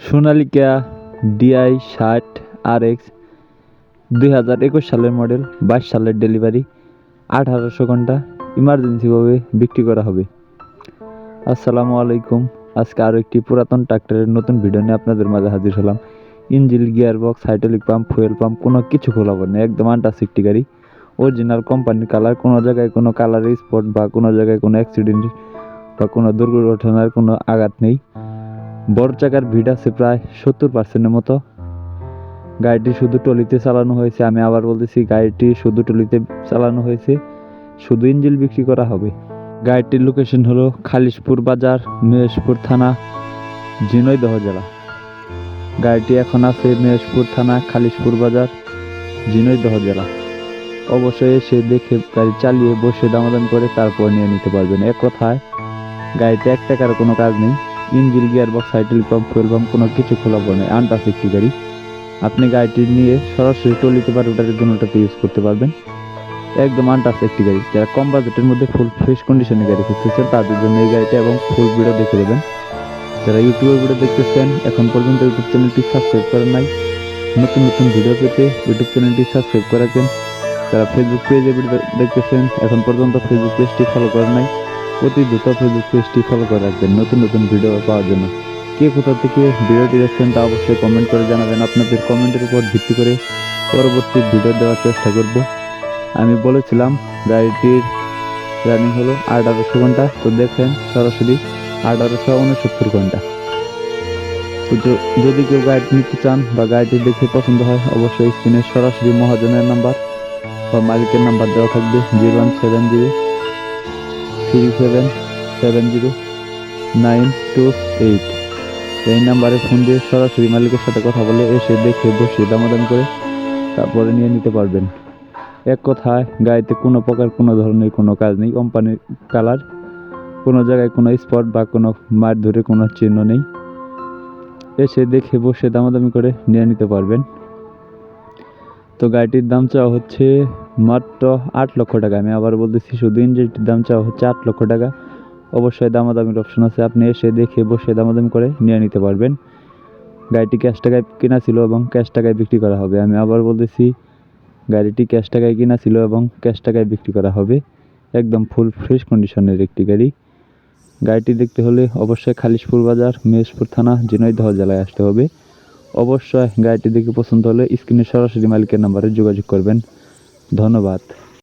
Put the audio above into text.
Sonalika DI 60 RX 2021 সালের model, 22 সালের delivery, 1800 ঘন্টা ইমার্জেন্সিভাবে বিক্রি করা হবে। আসসালামু আলাইকুম। আজকে আরও একটি পুরাতন ট্রাক্টরের নতুন ভিডিও নিয়ে আপনাদের মাঝে হাজির হলাম। Engine, gearbox, hydraulic pump, fuel pump কোনো কিছু খোলাবো না, একদম আনটাচ একটি গাড়ি। অরিজিনাল কোম্পানির কালার, কোনো জায়গায় কোনো কালারের স্পট বা কোনো জায়গায় কোনো অ্যাক্সিডেন্ট বা কোনো দুর্ঘটনার কোনো আঘাত নেই। বড় চাকার ভিড আছে প্রায় 70%-এর মতো। গাড়িটি শুধু টলিতে চালানো হয়েছে। আমি আবার বলতেছি, গাড়িটি শুধু টলিতে চালানো হয়েছে, শুধু ইঞ্জিন বিক্রি করা হবে। গাড়িটির লোকেশন হলো খালিশপুর বাজার, মহেশপুর থানা, ঝিনাইদহ জেলা। গাড়িটি এখন আছে মহেশপুর থানা, খালিশপুর বাজার, ঝিনাইদহ জেলা। অবশ্যই এসে দেখে গাড়ি চালিয়ে বসে দামাদাম করে তারপর নিয়ে নিতে পারবেন। এক কথায় গাড়িতে 1 টাকার কোনো কাজ নেই। Engine, gearbox, hydraulic pump, fuel pump কোনো কিছু খোলাবো না, আনটাচ একটি গাড়ি। আপনি গাড়িটি নিয়ে সরাসরি টলিতে বা রোটারের দুটোতে ইউজ করতে পারবেন। একদম আনটাচ একটি গাড়ি। যারা কম বাজেটের মধ্যে ফুল ফ্রেশ কন্ডিশনের গাড়ি খুঁজতেছেন তাদের জন্য এই গাড়িটা, এবং ফুল ভিডিও দেখে দেবেন। যারা ইউটিউবে ভিডিও দেখতেছেন, এখন পর্যন্ত ইউটিউব চ্যানেলটি সাবস্ক্রাইব করেন নাই, নতুন নতুন ভিডিও পেতে ইউটিউব চ্যানেলটি সাবস্ক্রাইব করে রাখবেন। যারা ফেসবুক পেজে ভিডিও দেখতেছেন, এখন পর্যন্ত ফেসবুক পেজটি ফলো করেন নাই, অতি দ্রুত ফেসবুক পেজটি ফলো করে রাখবেন নতুন নতুন ভিডিও পাওয়ার জন্য। কে কোথা থেকে ভিডিওটি দেখছেন তা অবশ্যই কমেন্ট করে জানাবেন। আপনাদের কমেন্টের উপর ভিত্তি করে পরবর্তী ভিডিও দেওয়ার চেষ্টা করব। আমি বলেছিলাম গাড়িটির রানিং হলো 1800 ঘন্টা, তো দেখেন সরাসরি 1869 ঘন্টা। তো যদি কেউ গাড়িটি নিতে চান বা গাড়িটি দেখে পছন্দ হয়, অবশ্যই স্ক্রিনে সরাসরি মহাজনের নাম্বার বা মালিকের নাম্বার দেওয়া থাকবে, 017037070928। এই নাম্বারে ফোন দিয়ে সরাসরি মালিকের সাথে কথা বলে এসে দেখে বসে দামাদাম করে তারপরে নিয়ে নিতে পারবেন। এক কথায় গাড়িতে কোনো প্রকার কোনো ধরনের কোনো কাজ নেই, কোম্পানির কালার, কোনো জায়গায় কোনো স্পট বা কোনো মার ধরে কোনো চিহ্ন নেই। এসে দেখে বসে দামাদামি করে নিয়ে নিতে পারবেন। তো গাড়িটির দাম চাওয়া হচ্ছে মাত্র 8 লক্ষ টাকা। আমি আবার বলতেছি, শুধু ইঞ্জিনটির দাম চাওয়া হচ্ছে 8 লক্ষ টাকা। অবশ্যই দামাদামির অপশন আছে, আপনি এসে দেখে বসে দামাদামি করে নিয়ে নিতে পারবেন। গাড়িটি ক্যাশ টাকায় কেনা ছিল এবং ক্যাশ টাকায় বিক্রি করা হবে। আমি আবার বলতেছি, গাড়িটি ক্যাশ টাকায় কেনা ছিল এবং ক্যাশ টাকায় বিক্রি করা হবে। একদম ফুল ফ্রেশ কন্ডিশনের একটি গাড়ি। গাড়িটি দেখতে হলে অবশ্যই খালিশপুর বাজার, মহেশপুর থানা, ঝিনাইদহ জেলায় আসতে হবে। অবশ্যই গাড়িটি দেখে পছন্দ হলে স্ক্রিনে সরাসরি মালিকের নাম্বারে যোগাযোগ করবেন। ধন্যবাদ।